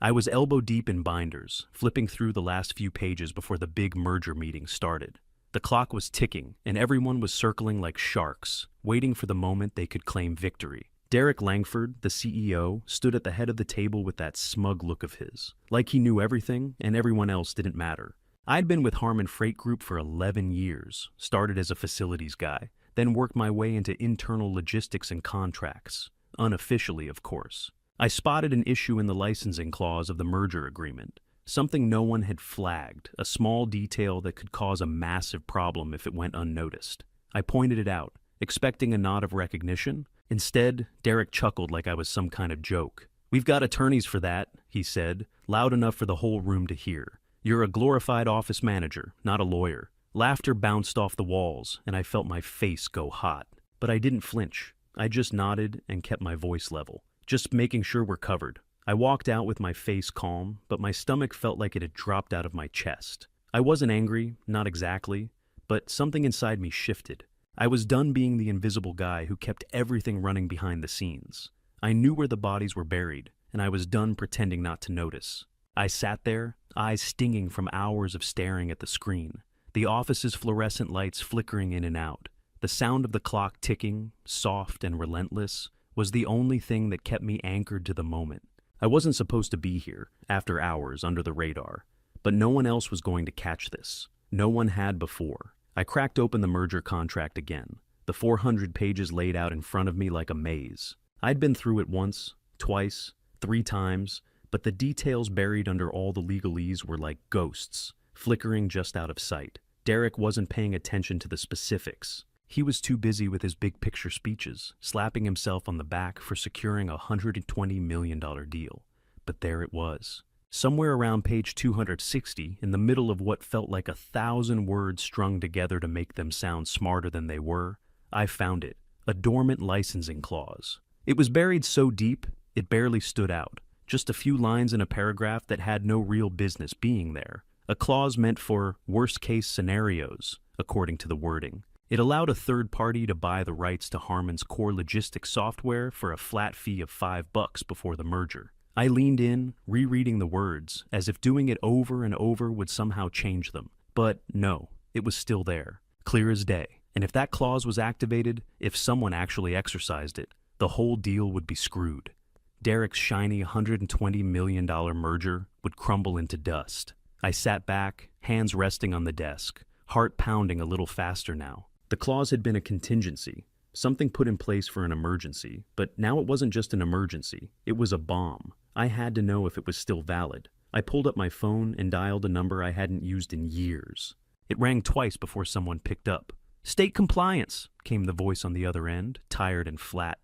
I was elbow deep in binders, flipping through the last few pages before the big merger meeting started. The clock was ticking, and everyone was circling like sharks, waiting for the moment they could claim victory. Derek Langford, the CEO, stood at the head of the table with that smug look of his, like he knew everything and everyone else didn't matter. I'd been with Harmon Freight Group for 11 years, started as a facilities guy, then worked my way into internal logistics and contracts, unofficially, of course. I spotted an issue in the licensing clause of the merger agreement, something no one had flagged, a small detail that could cause a massive problem if it went unnoticed. I pointed it out, expecting a nod of recognition. Instead, Derek chuckled like I was some kind of joke. "We've got attorneys for that," he said, loud enough for the whole room to hear. "You're a glorified office manager, not a lawyer." Laughter bounced off the walls, and I felt my face go hot. But I didn't flinch. I just nodded and kept my voice level, just making sure we're covered. I walked out with my face calm, but my stomach felt like it had dropped out of my chest. I wasn't angry, not exactly, but something inside me shifted. I was done being the invisible guy who kept everything running behind the scenes. I knew where the bodies were buried, and I was done pretending not to notice. I sat there, eyes stinging from hours of staring at the screen, the office's fluorescent lights flickering in and out. The sound of the clock ticking, soft and relentless, was the only thing that kept me anchored to the moment. I wasn't supposed to be here, after hours under the radar, but no one else was going to catch this. No one had before. I cracked open the merger contract again, the 400 pages laid out in front of me like a maze. I'd been through it once, twice, 3 times, but the details buried under all the legalese were like ghosts, flickering just out of sight. Derek wasn't paying attention to the specifics. He was too busy with his big picture speeches, slapping himself on the back for securing a $120 million deal. But there it was. Somewhere around page 260, in the middle of what felt like 1,000 words strung together to make them sound smarter than they were, I found it, a dormant licensing clause. It was buried so deep, it barely stood out, just a few lines in a paragraph that had no real business being there. A clause meant for worst-case scenarios, according to the wording. It allowed a third party to buy the rights to Harmon's core logistics software for a flat fee of $5 before the merger. I leaned in, rereading the words, as if doing it over and over would somehow change them. But no, it was still there, clear as day. And if that clause was activated, if someone actually exercised it, the whole deal would be screwed. Derek's shiny $120 million merger would crumble into dust. I sat back, hands resting on the desk, heart pounding a little faster now. The clause had been a contingency, something put in place for an emergency, but now it wasn't just an emergency, it was a bomb. I had to know if it was still valid. I pulled up my phone and dialed a number I hadn't used in years. It rang twice before someone picked up. "State compliance," came the voice on the other end, tired and flat.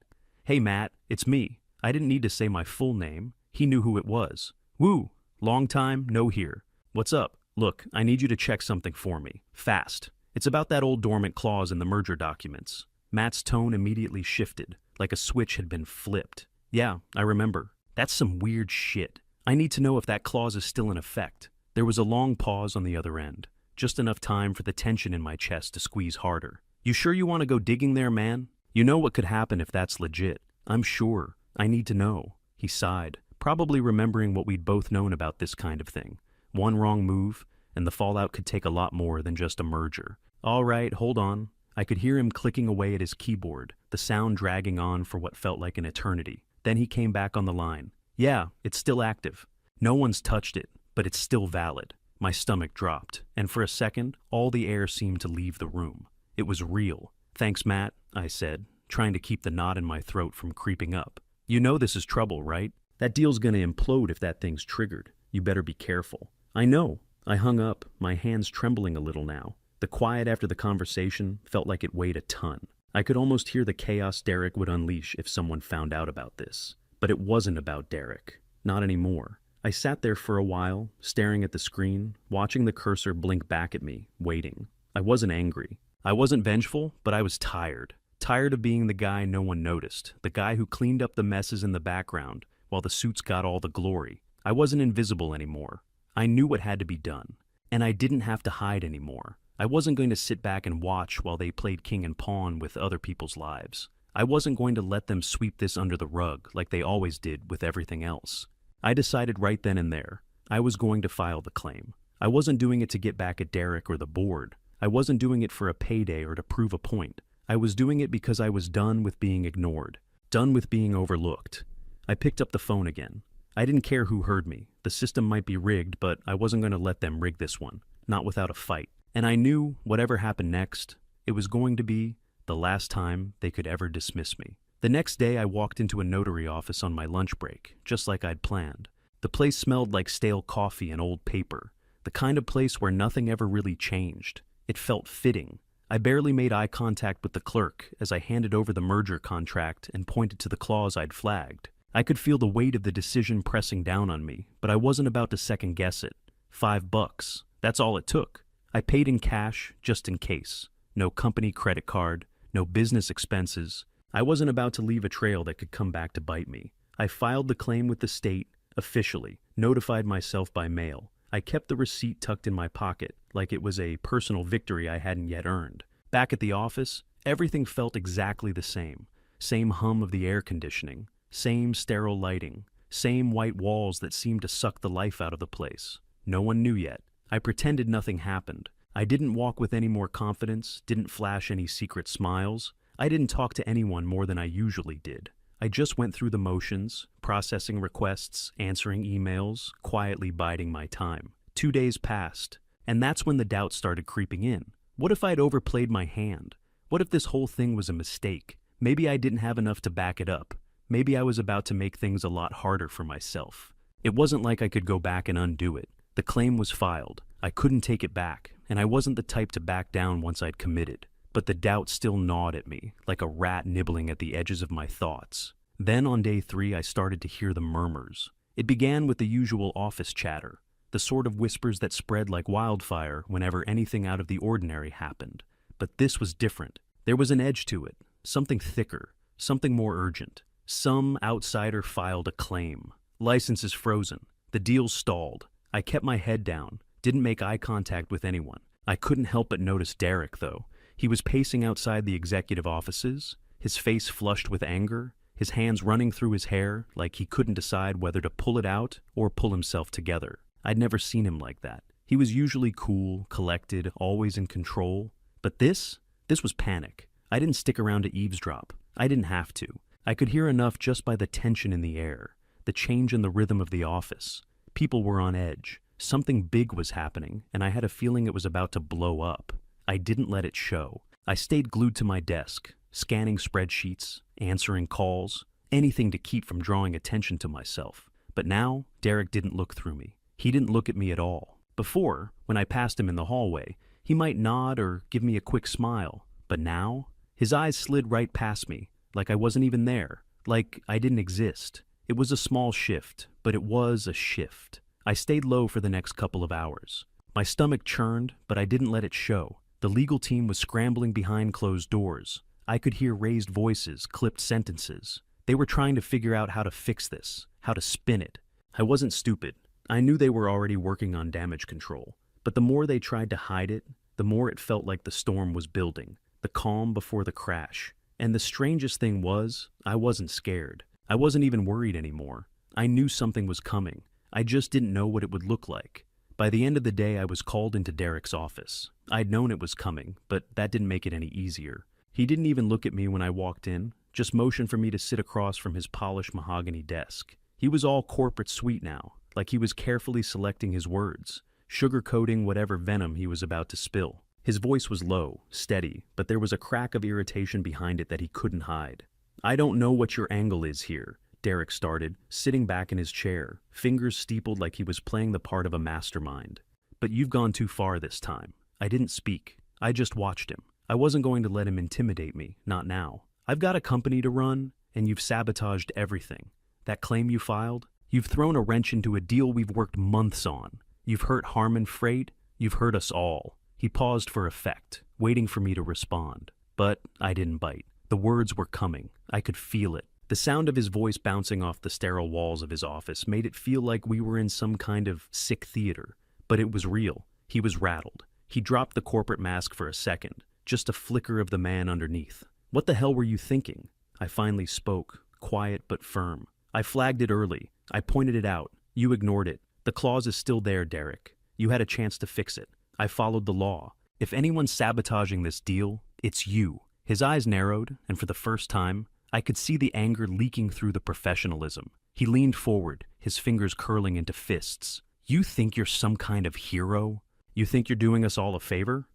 "Hey Matt, it's me." I didn't need to say my full name. He knew who it was. "Woo, long time, no here. What's up? Look, I need you to check something for me. Fast. It's about that old dormant clause in the merger documents." Matt's tone immediately shifted, like a switch had been flipped. "Yeah, I remember. That's some weird shit. I need to know if that clause is still in effect." There was a long pause on the other end, just enough time for the tension in my chest to squeeze harder. "You sure you want to go digging there, man? You know what could happen if that's legit." "I'm sure. I need to know." He sighed, probably remembering what we'd both known about this kind of thing. One wrong move, and the fallout could take a lot more than just a merger. "All right, hold on." I could hear him clicking away at his keyboard, the sound dragging on for what felt like an eternity. Then he came back on the line. "Yeah, it's still active. No one's touched it, but it's still valid." My stomach dropped, and for a second, all the air seemed to leave the room. It was real. "Thanks, Matt," I said, trying to keep the knot in my throat from creeping up. "You know this is trouble, right? That deal's gonna implode if that thing's triggered. You better be careful." "I know." I hung up, my hands trembling a little now. The quiet after the conversation felt like it weighed a ton. I could almost hear the chaos Derek would unleash if someone found out about this. But it wasn't about Derek. Not anymore. I sat there for a while, staring at the screen, watching the cursor blink back at me, waiting. I wasn't angry. I wasn't vengeful, but I was tired. Tired of being the guy no one noticed, the guy who cleaned up the messes in the background while the suits got all the glory. I wasn't invisible anymore. I knew what had to be done, and I didn't have to hide anymore. I wasn't going to sit back and watch while they played king and pawn with other people's lives. I wasn't going to let them sweep this under the rug like they always did with everything else. I decided right then and there, I was going to file the claim. I wasn't doing it to get back at Derek or the board. I wasn't doing it for a payday or to prove a point. I was doing it because I was done with being ignored, done with being overlooked. I picked up the phone again. I didn't care who heard me. The system might be rigged, but I wasn't going to let them rig this one, not without a fight. And I knew whatever happened next, it was going to be the last time they could ever dismiss me. The next day, I walked into a notary office on my lunch break, just like I'd planned. The place smelled like stale coffee and old paper, the kind of place where nothing ever really changed. It felt fitting. I barely made eye contact with the clerk as I handed over the merger contract and pointed to the clause I'd flagged. I could feel the weight of the decision pressing down on me, but I wasn't about to second guess it. $5. That's all it took. I paid in cash, just in case. No company credit card, no business expenses. I wasn't about to leave a trail that could come back to bite me. I filed the claim with the state, officially, notified myself by mail. I kept the receipt tucked in my pocket, like it was a personal victory I hadn't yet earned. Back at the office, everything felt exactly the same. Same hum of the air conditioning, same sterile lighting, same white walls that seemed to suck the life out of the place. No one knew yet. I pretended nothing happened. I didn't walk with any more confidence, didn't flash any secret smiles. I didn't talk to anyone more than I usually did. I just went through the motions, processing requests, answering emails, quietly biding my time. 2 days passed, and that's when the doubt started creeping in. What if I'd overplayed my hand? What if this whole thing was a mistake? Maybe I didn't have enough to back it up. Maybe I was about to make things a lot harder for myself. It wasn't like I could go back and undo it. The claim was filed. I couldn't take it back, and I wasn't the type to back down once I'd committed. But the doubt still gnawed at me, like a rat nibbling at the edges of my thoughts. Then on day 3, I started to hear the murmurs. It began with the usual office chatter, the sort of whispers that spread like wildfire whenever anything out of the ordinary happened. But this was different. There was an edge to it, something thicker, something more urgent. Some outsider filed a claim. Licenses frozen. The deal stalled. I kept my head down, didn't make eye contact with anyone. I couldn't help but notice Derek, though. He was pacing outside the executive offices, his face flushed with anger, his hands running through his hair like he couldn't decide whether to pull it out or pull himself together. I'd never seen him like that. He was usually cool, collected, always in control. But this was panic. I didn't stick around to eavesdrop. I didn't have to. I could hear enough just by the tension in the air, the change in the rhythm of the office. People were on edge. Something big was happening, and I had a feeling it was about to blow up. I didn't let it show. I stayed glued to my desk, scanning spreadsheets, answering calls, anything to keep from drawing attention to myself. But now, Derek didn't look through me. He didn't look at me at all. Before, when I passed him in the hallway, he might nod or give me a quick smile. But now, his eyes slid right past me, like I wasn't even there, like I didn't exist. It was a small shift, but it was a shift. I stayed low for the next couple of hours. My stomach churned, but I didn't let it show. The legal team was scrambling behind closed doors. I could hear raised voices, clipped sentences. They were trying to figure out how to fix this, how to spin it. I wasn't stupid. I knew they were already working on damage control. But the more they tried to hide it, the more it felt like the storm was building, the calm before the crash. And the strangest thing was, I wasn't scared. I wasn't even worried anymore. I knew something was coming. I just didn't know what it would look like. By the end of the day, I was called into Derek's office. I'd known it was coming, but that didn't make it any easier. He didn't even look at me when I walked in, just motioned for me to sit across from his polished mahogany desk. He was all corporate sweet now, like he was carefully selecting his words, sugarcoating whatever venom he was about to spill. His voice was low, steady, but there was a crack of irritation behind it that he couldn't hide. "I don't know what your angle is here," Derek started, sitting back in his chair, fingers steepled like he was playing the part of a mastermind. "But you've gone too far this time." I didn't speak. I just watched him. I wasn't going to let him intimidate me, not now. "I've got a company to run, and you've sabotaged everything. That claim you filed? You've thrown a wrench into a deal we've worked months on. You've hurt Harmon Freight. You've hurt us all." He paused for effect, waiting for me to respond. But I didn't bite. The words were coming. I could feel it. The sound of his voice bouncing off the sterile walls of his office made it feel like we were in some kind of sick theater. But it was real. He was rattled. He dropped the corporate mask for a second, just a flicker of the man underneath. "What the hell were you thinking?" I finally spoke, quiet but firm. "I flagged it early. I pointed it out. You ignored it. The clause is still there, Derek. You had a chance to fix it. I followed the law. If anyone's sabotaging this deal, it's you. His eyes narrowed, and for the first time, I could see the anger leaking through the professionalism. He leaned forward, his fingers curling into fists. You think you're some kind of hero? You think you're doing us all a favor?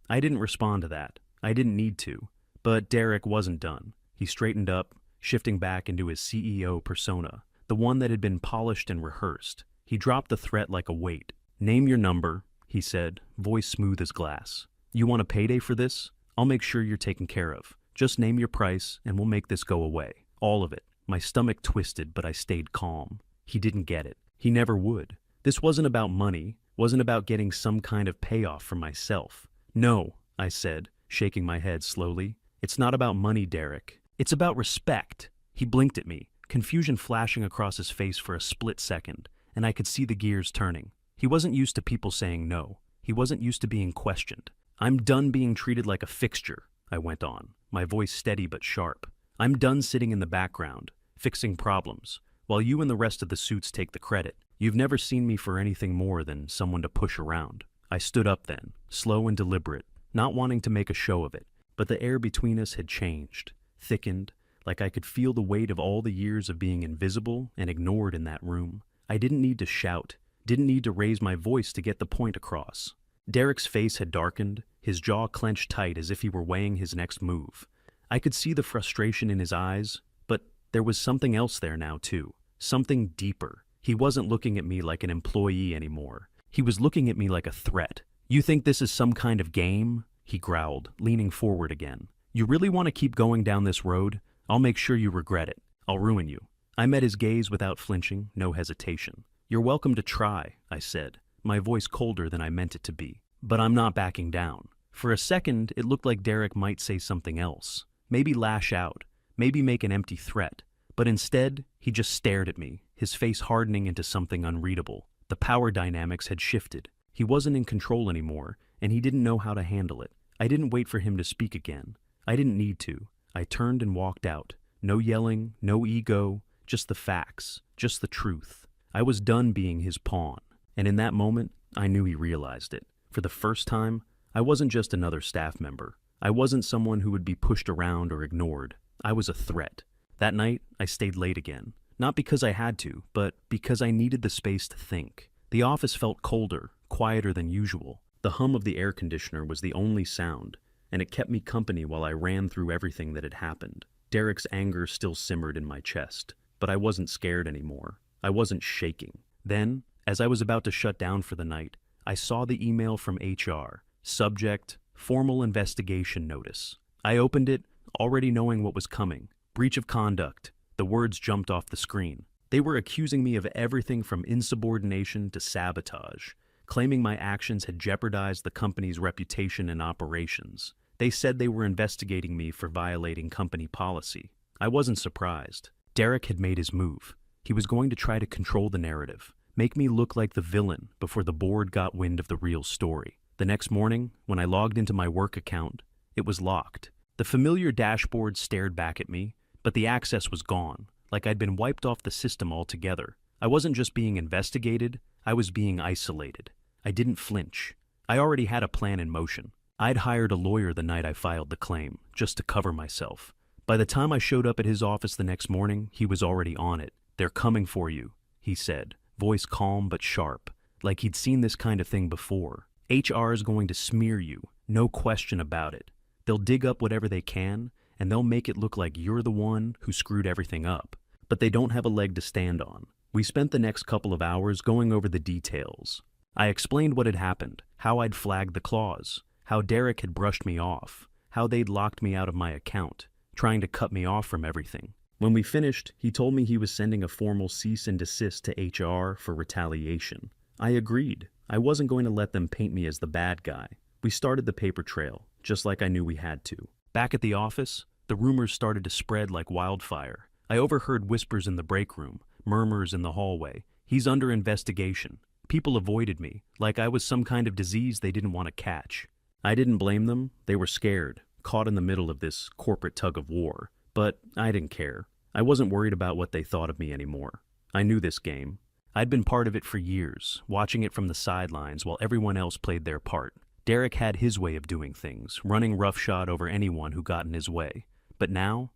I didn't respond to that. I didn't need to. But Derek wasn't done. He straightened up, shifting back into his CEO persona, the one that had been polished and rehearsed. He dropped the threat like a weight. Name your number, he said, voice smooth as glass. You want a payday for this? I'll make sure you're taken care of. Just name your price and we'll make this go away. All of it. My stomach twisted, but I stayed calm. He didn't get it. He never would. This wasn't about money, wasn't about getting some kind of payoff for myself. No, I said, shaking my head slowly. It's not about money, Derek. It's about respect. He blinked at me, confusion flashing across his face for a split second, and I could see the gears turning. He wasn't used to people saying no. He wasn't used to being questioned. I'm done being treated like a fixture, I went on, my voice steady but sharp. I'm done sitting in the background, fixing problems, while you and the rest of the suits take the credit. You've never seen me for anything more than someone to push around. I stood up then, slow and deliberate, not wanting to make a show of it, but the air between us had changed, thickened, like I could feel the weight of all the years of being invisible and ignored in that room. I didn't need to shout, didn't need to raise my voice to get the point across. Derek's face had darkened, his jaw clenched tight as if he were weighing his next move. I could see the frustration in his eyes, but there was something else there now too, something deeper. He wasn't looking at me like an employee anymore. He was looking at me like a threat. You think this is some kind of game? He growled, leaning forward again. You really want to keep going down this road? I'll make sure you regret it. I'll ruin you. I met his gaze without flinching, no hesitation. You're welcome to try, I said, my voice colder than I meant it to be. But I'm not backing down. For a second, it looked like Derek might say something else. Maybe lash out, maybe make an empty threat. But instead, he just stared at me, his face hardening into something unreadable. The power dynamics had shifted. He wasn't in control anymore, and he didn't know how to handle it. I didn't wait for him to speak again. I didn't need to. I turned and walked out. No yelling, no ego, just the facts, just the truth. I was done being his pawn, and in that moment, I knew he realized it. For the first time, I wasn't just another staff member. I wasn't someone who would be pushed around or ignored. I was a threat. That night, I stayed late again. Not because I had to, but because I needed the space to think. The office felt colder, quieter than usual. The hum of the air conditioner was the only sound, and it kept me company while I ran through everything that had happened. Derek's anger still simmered in my chest, but I wasn't scared anymore. I wasn't shaking. Then, as I was about to shut down for the night, I saw the email from HR. Subject, formal investigation notice. I opened it, already knowing what was coming. Breach of conduct. The words jumped off the screen. They were accusing me of everything from insubordination to sabotage, claiming my actions had jeopardized the company's reputation and operations. They said they were investigating me for violating company policy. I wasn't surprised. Derek had made his move. He was going to try to control the narrative, make me look like the villain before the board got wind of the real story. The next morning, when I logged into my work account, it was locked. The familiar dashboard stared back at me, but the access was gone, like I'd been wiped off the system altogether. I wasn't just being investigated, I was being isolated. I didn't flinch. I already had a plan in motion. I'd hired a lawyer the night I filed the claim, just to cover myself. By the time I showed up at his office the next morning, he was already on it. They're coming for you, he said, voice calm but sharp, like he'd seen this kind of thing before. HR is going to smear you, no question about it. They'll dig up whatever they can, and they'll make it look like you're the one who screwed everything up. But they don't have a leg to stand on. We spent the next couple of hours going over the details. I explained what had happened, how I'd flagged the clause, how Derek had brushed me off, how they'd locked me out of my account, trying to cut me off from everything. When we finished, he told me he was sending a formal cease and desist to HR for retaliation. I agreed. I wasn't going to let them paint me as the bad guy. We started the paper trail, just like I knew we had to. Back at the office, the rumors started to spread like wildfire. I overheard whispers in the break room, murmurs in the hallway. He's under investigation. People avoided me, like I was some kind of disease they didn't want to catch. I didn't blame them. They were scared, caught in the middle of this corporate tug of war. But I didn't care. I wasn't worried about what they thought of me anymore. I knew this game. I'd been part of it for years, watching it from the sidelines while everyone else played their part. Derek had his way of doing things, running roughshod over anyone who got in his way. But now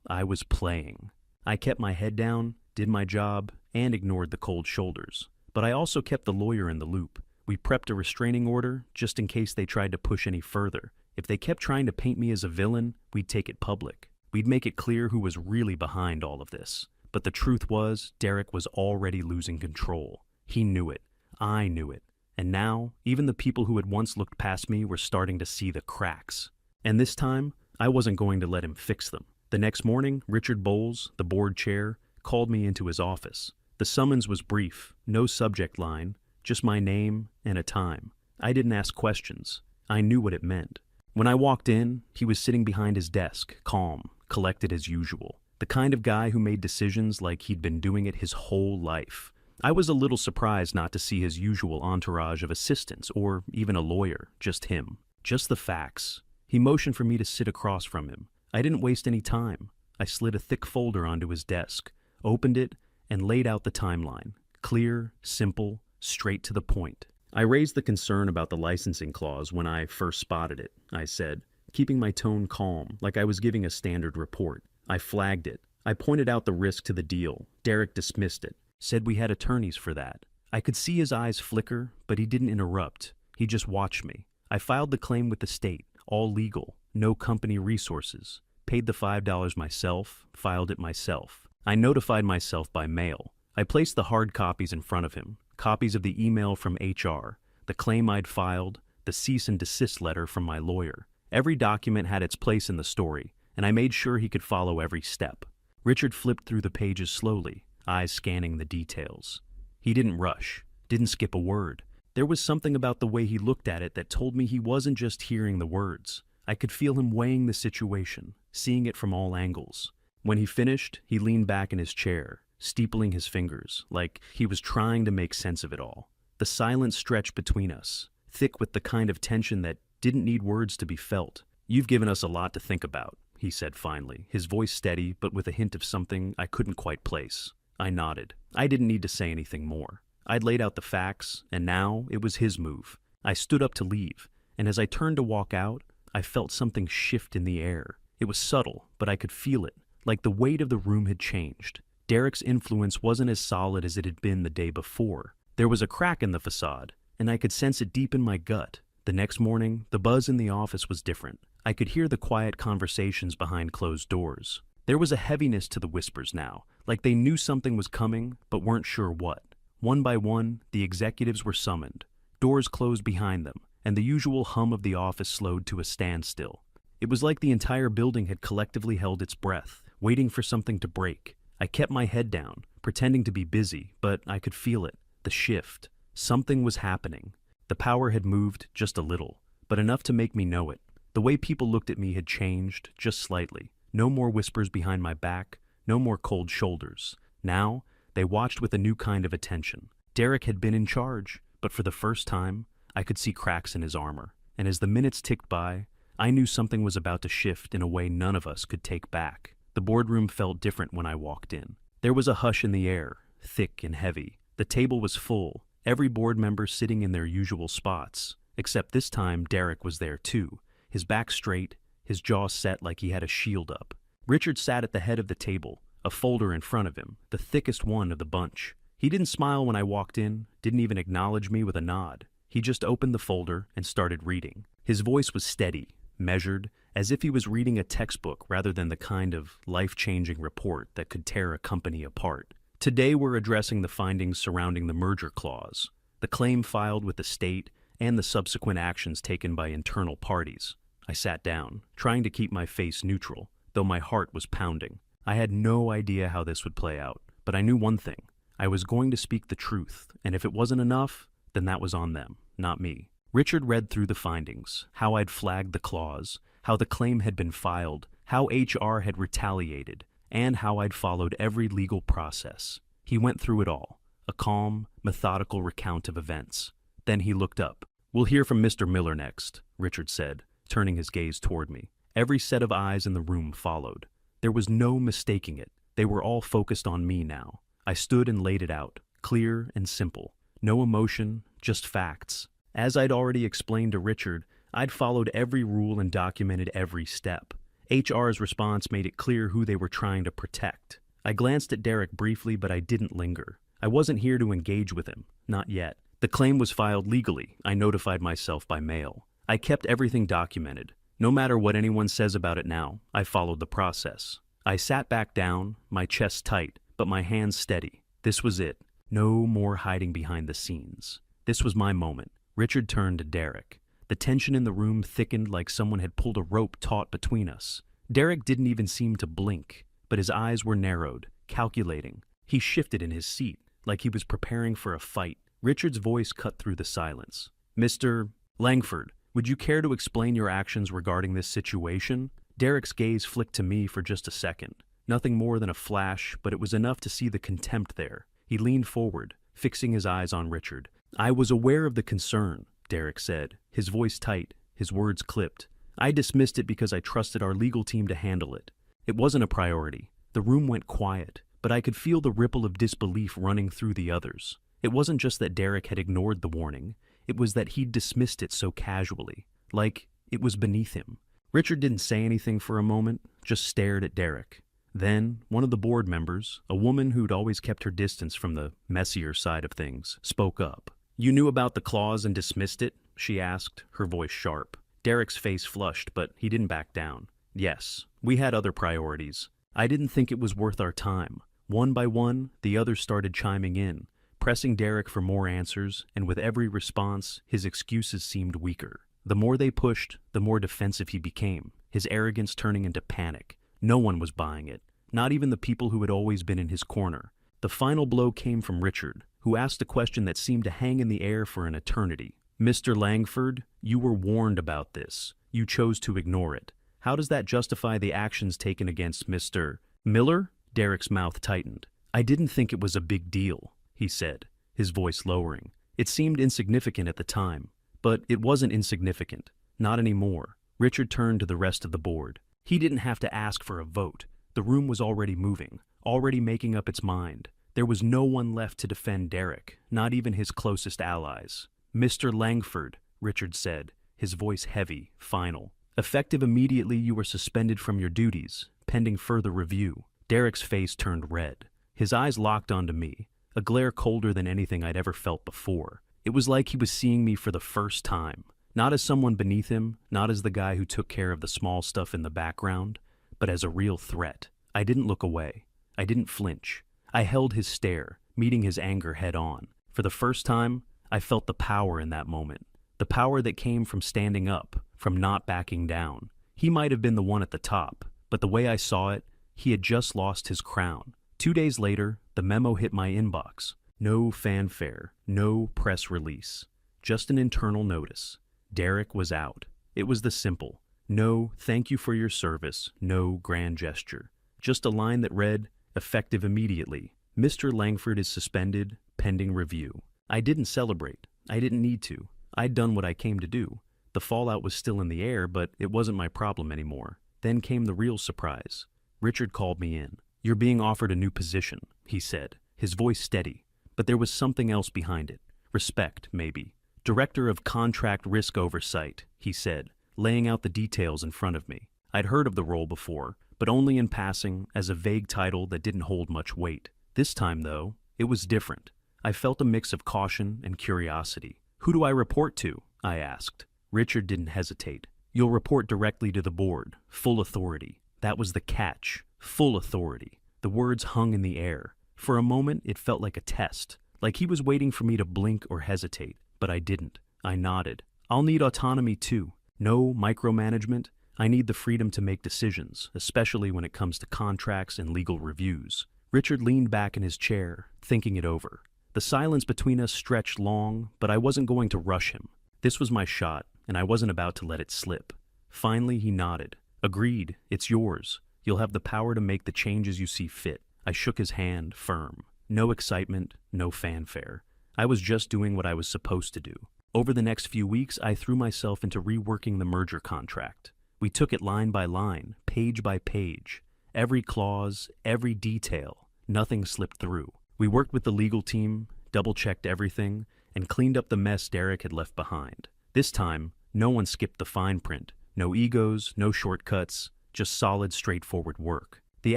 I was playing. I kept my head down, did my job, and ignored the cold shoulders. But I also kept the lawyer in the loop. We prepped a restraining order just in case they tried to push any further. If they kept trying to paint me as a villain, we'd take it public. We'd make it clear who was really behind all of this. But the truth was, Derek was already losing control. He knew it. I knew it. And now, even the people who had once looked past me were starting to see the cracks. And this time, I wasn't going to let him fix them. The next morning, Richard Bowles, the board chair, called me into his office. The summons was brief, no subject line, just my name and a time. I didn't ask questions. I knew what it meant. When I walked in, he was sitting behind his desk, calm, collected as usual. The kind of guy who made decisions like he'd been doing it his whole life. I was a little surprised not to see his usual entourage of assistants or even a lawyer, just him. Just the facts. He motioned for me to sit across from him. I didn't waste any time. I slid a thick folder onto his desk, opened it, and laid out the timeline. Clear, simple, straight to the point. I raised the concern about the licensing clause when I first spotted it, I said, keeping my tone calm, like I was giving a standard report. I flagged it. I pointed out the risk to the deal. Derek dismissed it, said we had attorneys for that. I could see his eyes flicker, but he didn't interrupt. He just watched me. I filed the claim with the state, all legal, no company resources. Paid the $5 myself, filed it myself. I notified myself by mail. I placed the hard copies in front of him, copies of the email from HR, the claim I'd filed, the cease and desist letter from my lawyer. Every document had its place in the story, and I made sure he could follow every step. Richard flipped through the pages slowly, eyes scanning the details. He didn't rush, didn't skip a word. There was something about the way he looked at it that told me he wasn't just hearing the words. I could feel him weighing the situation, seeing it from all angles. When he finished, he leaned back in his chair, steepling his fingers, like he was trying to make sense of it all. The silence stretched between us, thick with the kind of tension that didn't need words to be felt. "You've given us a lot to think about," he said finally, his voice steady but with a hint of something I couldn't quite place. I nodded. I didn't need to say anything more. I'd laid out the facts, and now it was his move. I stood up to leave, and as I turned to walk out, I felt something shift in the air. It was subtle, but I could feel it, like the weight of the room had changed. Derek's influence wasn't as solid as it had been the day before. There was a crack in the facade, and I could sense it deep in my gut. The next morning, the buzz in the office was different. I could hear the quiet conversations behind closed doors. There was a heaviness to the whispers now, like they knew something was coming, but weren't sure what. One by one, the executives were summoned. Doors closed behind them, and the usual hum of the office slowed to a standstill. It was like the entire building had collectively held its breath, waiting for something to break. I kept my head down, pretending to be busy, but I could feel it, the shift. Something was happening. The power had moved just a little, but enough to make me know it. The way people looked at me had changed, just slightly. No more whispers behind my back, no more cold shoulders. Now, they watched with a new kind of attention. Derek had been in charge, but for the first time, I could see cracks in his armor. And as the minutes ticked by, I knew something was about to shift in a way none of us could take back. The boardroom felt different when I walked in. There was a hush in the air, thick and heavy. The table was full, every board member sitting in their usual spots, except this time Derek was there too, his back straight, his jaw set like he had a shield up. Richard sat at the head of the table, a folder in front of him, the thickest one of the bunch. He didn't smile when I walked in, didn't even acknowledge me with a nod. He just opened the folder and started reading. His voice was steady, measured, as if he was reading a textbook rather than the kind of life-changing report that could tear a company apart. Today we're addressing the findings surrounding the merger clause, the claim filed with the state, and the subsequent actions taken by internal parties. I sat down, trying to keep my face neutral, though my heart was pounding. I had no idea how this would play out, but I knew one thing. I was going to speak the truth, and if it wasn't enough, then that was on them, not me. Richard read through the findings, how I'd flagged the clause, how the claim had been filed, how HR had retaliated, and how I'd followed every legal process. He went through it all, a calm, methodical recount of events. Then he looked up. "We'll hear from Mr. Miller next," Richard said, turning his gaze toward me. Every set of eyes in the room followed. There was no mistaking it. They were all focused on me now. I stood and laid it out, clear and simple. No emotion, just facts. As I'd already explained to Richard, I'd followed every rule and documented every step. HR's response made it clear who they were trying to protect. I glanced at Derek briefly, but I didn't linger. I wasn't here to engage with him, not yet. The claim was filed legally. I notified myself by mail. I kept everything documented. No matter what anyone says about it now, I followed the process. I sat back down, my chest tight, but my hands steady. This was it. No more hiding behind the scenes. This was my moment. Richard turned to Derek. The tension in the room thickened like someone had pulled a rope taut between us. Derek didn't even seem to blink, but his eyes were narrowed, calculating. He shifted in his seat, like he was preparing for a fight. Richard's voice cut through the silence. "Mr. Langford, would you care to explain your actions regarding this situation?" Derek's gaze flicked to me for just a second. Nothing more than a flash, but it was enough to see the contempt there. He leaned forward, fixing his eyes on Richard. "I was aware of the concern," Derek said, his voice tight, his words clipped. "I dismissed it because I trusted our legal team to handle it. It wasn't a priority." The room went quiet, but I could feel the ripple of disbelief running through the others. It wasn't just that Derek had ignored the warning, it was that he'd dismissed it so casually, like it was beneath him. Richard didn't say anything for a moment, just stared at Derek. Then, one of the board members, a woman who'd always kept her distance from the messier side of things, spoke up. "You knew about the clause and dismissed it?" she asked, her voice sharp. Derek's face flushed, but he didn't back down. "Yes, we had other priorities. I didn't think it was worth our time." One by one, the others started chiming in, pressing Derek for more answers, and with every response, his excuses seemed weaker. The more they pushed, the more defensive he became, his arrogance turning into panic. No one was buying it, not even the people who had always been in his corner. The final blow came from Richard, who asked a question that seemed to hang in the air for an eternity. "Mr. Langford, you were warned about this. You chose to ignore it. How does that justify the actions taken against Mr. Miller?" Derek's mouth tightened. "I didn't think it was a big deal," he said, his voice lowering. "It seemed insignificant at the time, but it wasn't insignificant. Not anymore." Richard turned to the rest of the board. He didn't have to ask for a vote. The room was already moving, already making up its mind. There was no one left to defend Derek, not even his closest allies. "Mr. Langford," Richard said, his voice heavy, final. "Effective immediately, you were suspended from your duties, pending further review." Derek's face turned red. His eyes locked onto me, a glare colder than anything I'd ever felt before. It was like he was seeing me for the first time, not as someone beneath him, not as the guy who took care of the small stuff in the background, but as a real threat. I didn't look away. I didn't flinch. I held his stare, meeting his anger head on. For the first time, I felt the power in that moment. The power that came from standing up, from not backing down. He might have been the one at the top, but the way I saw it, he had just lost his crown. 2 days later, the memo hit my inbox. No fanfare, no press release. Just an internal notice. Derek was out. It was the simple. No, thank you for your service, no grand gesture. Just a line that read, effective immediately. Mr. Langford is suspended, pending review. I didn't celebrate. I didn't need to. I'd done what I came to do. The fallout was still in the air, but it wasn't my problem anymore. Then came the real surprise. Richard called me in. "You're being offered a new position," he said, his voice steady. But there was something else behind it. Respect, maybe. "Director of Contract Risk Oversight," he said, laying out the details in front of me. I'd heard of the role before, but only in passing, as a vague title that didn't hold much weight. This time, though, it was different. I felt a mix of caution and curiosity. "Who do I report to?" I asked. Richard didn't hesitate. "You'll report directly to the board, full authority." That was the catch. Full authority. The words hung in the air. For a moment, it felt like a test, like he was waiting for me to blink or hesitate, but I didn't. I nodded. "I'll need autonomy too. No micromanagement. I need the freedom to make decisions, especially when it comes to contracts and legal reviews." Richard leaned back in his chair, thinking it over. The silence between us stretched long, but I wasn't going to rush him. This was my shot, and I wasn't about to let it slip. Finally, he nodded. "Agreed, it's yours. You'll have the power to make the changes you see fit." I shook his hand, firm. No excitement, no fanfare. I was just doing what I was supposed to do. Over the next few weeks, I threw myself into reworking the merger contract. We took it line by line, page by page. Every clause, every detail. Nothing slipped through. We worked with the legal team, double-checked everything, and cleaned up the mess Derek had left behind. This time, no one skipped the fine print. No egos, no shortcuts, just solid, straightforward work. The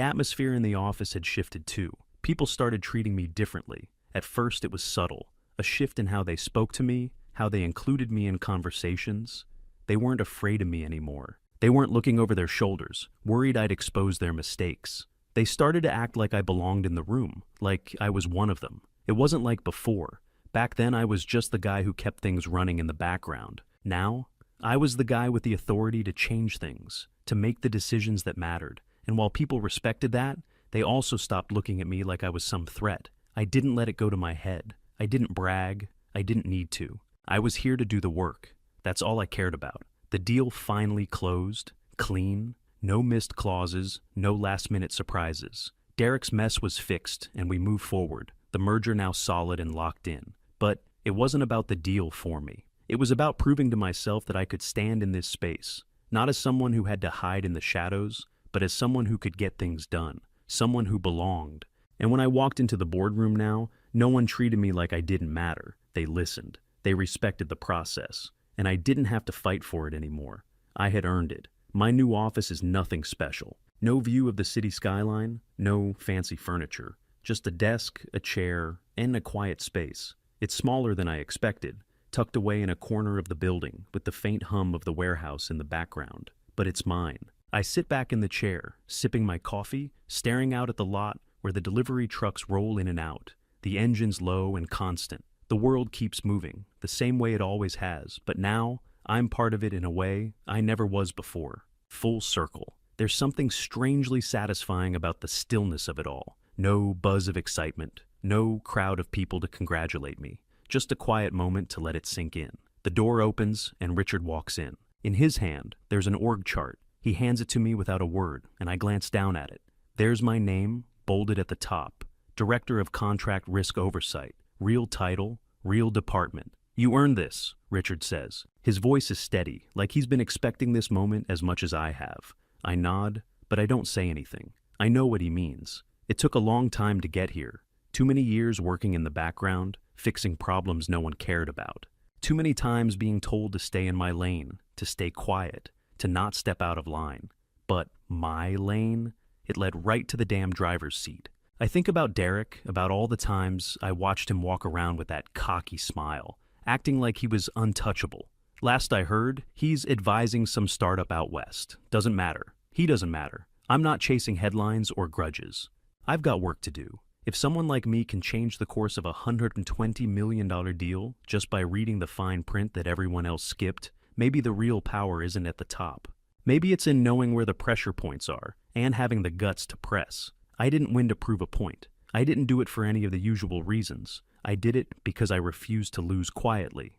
atmosphere in the office had shifted too. People started treating me differently. At first it was subtle, a shift in how they spoke to me, how they included me in conversations. They weren't afraid of me anymore. They weren't looking over their shoulders, worried I'd expose their mistakes. They started to act like I belonged in the room, like I was one of them. It wasn't like before. Back then I was just the guy who kept things running in the background. Now, I was the guy with the authority to change things, to make the decisions that mattered. And while people respected that, they also stopped looking at me like I was some threat. I didn't let it go to my head. I didn't brag. I didn't need to. I was here to do the work. That's all I cared about. The deal finally closed, clean, no missed clauses, no last-minute surprises. Derek's mess was fixed, and we moved forward, the merger now solid and locked in. But it wasn't about the deal for me. It was about proving to myself that I could stand in this space, not as someone who had to hide in the shadows, but as someone who could get things done, someone who belonged. And when I walked into the boardroom now, no one treated me like I didn't matter. They listened. They respected the process. And I didn't have to fight for it anymore. I had earned it. My new office is nothing special. No view of the city skyline, no fancy furniture. Just a desk, a chair, and a quiet space. It's smaller than I expected, tucked away in a corner of the building with the faint hum of the warehouse in the background. But it's mine. I sit back in the chair, sipping my coffee, staring out at the lot where the delivery trucks roll in and out, the engines low and constant. The world keeps moving, the same way it always has, but now I'm part of it in a way I never was before. Full circle. There's something strangely satisfying about the stillness of it all. No buzz of excitement, no crowd of people to congratulate me. Just a quiet moment to let it sink in. The door opens and Richard walks in. In his hand, there's an org chart. He hands it to me without a word, and I glance down at it. There's my name, bolded at the top. Director of Contract Risk Oversight. Real title, real department. You earned this, Richard says. His voice is steady, like he's been expecting this moment as much as I have. I nod, but I don't say anything. I know what he means. It took a long time to get here. Too many years working in the background, fixing problems no one cared about. Too many times being told to stay in my lane, to stay quiet, to not step out of line. But my lane? It led right to the damn driver's seat. I think about Derek, about all the times I watched him walk around with that cocky smile, acting like he was untouchable. Last I heard, he's advising some startup out west. Doesn't matter. He doesn't matter. I'm not chasing headlines or grudges. I've got work to do. If someone like me can change the course of a $120 million deal just by reading the fine print that everyone else skipped, maybe the real power isn't at the top. Maybe it's in knowing where the pressure points are and having the guts to press. I didn't win to prove a point. I didn't do it for any of the usual reasons. I did it because I refused to lose quietly.